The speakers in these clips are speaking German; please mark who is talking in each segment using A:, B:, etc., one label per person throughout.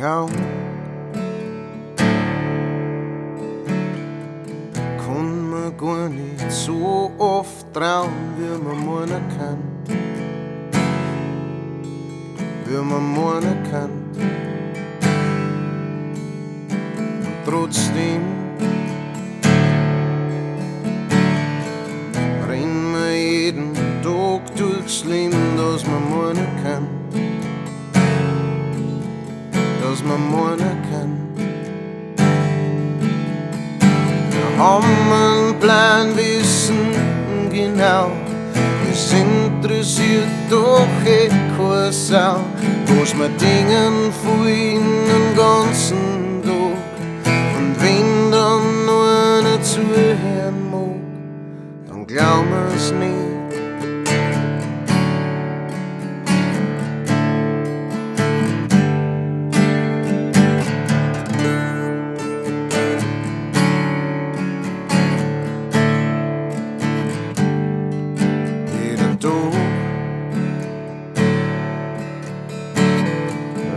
A: Augen. Kann man gar nicht so oft trauen, wie man meinen kann. Wie man meinen kann. Und trotzdem rennen wir jeden Tag durchs Leben, dass man meinen kann. Dass man meinen kann. Wir haben einen Plan, wissen genau, es interessiert doch keine Sau, was wir dingen vorhin den ganzen Tag. Und wenn dann nur einer zuhören mag, dann glauben wir's nicht.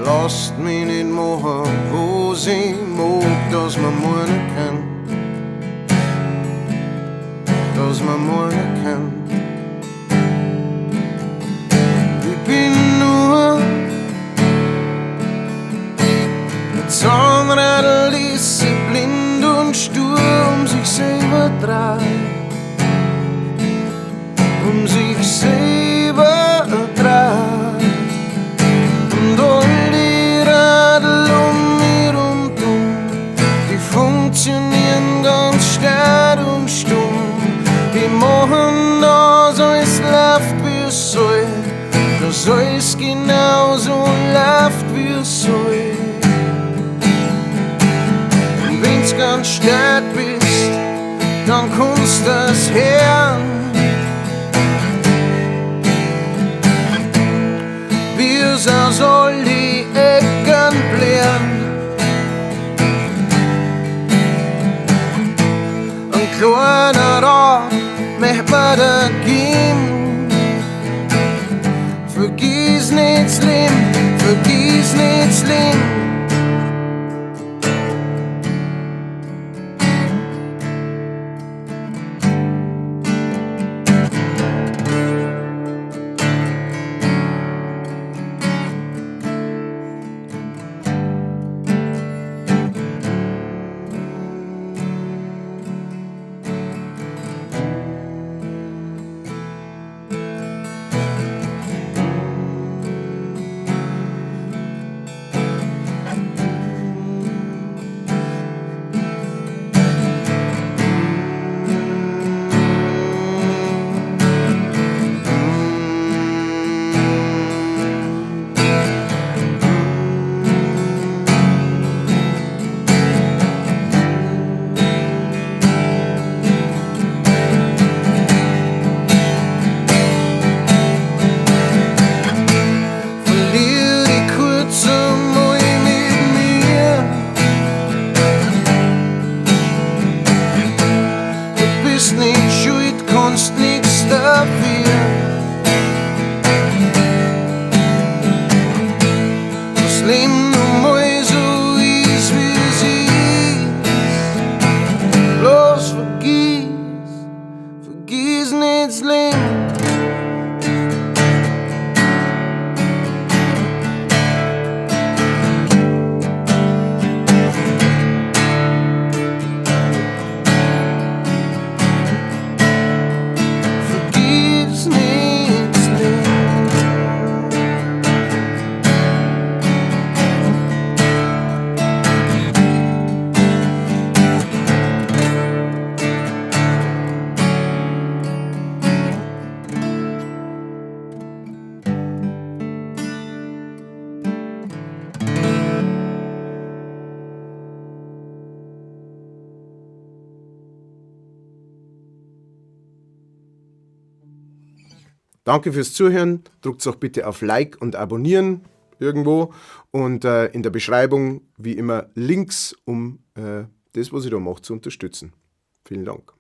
A: Lasst mich nicht machen, was ich mag, dass man meinen kann. Dass man meinen kann. Ich bin nur ein Zahnradl, das sich blind und stur um sich selber dreht. Um sich selber dreht. Und all die Radl um mich rundum, die funktionieren ganz stark und stumm. Die machen, dass alles läuft, wie es soll, dass alles genauso läuft, wie es soll. Und wenn's ganz stark bist, dann kannst du das hören. Wir's aus all die Ecken blären. Ein kleiner Rat möcht man da geben. Vergiss nicht das Leben, vergiss nicht das Leben.
B: Danke fürs Zuhören. Drückt doch bitte auf Like und Abonnieren irgendwo. Und in der Beschreibung wie immer Links, um das, was ich da mache, zu unterstützen. Vielen Dank.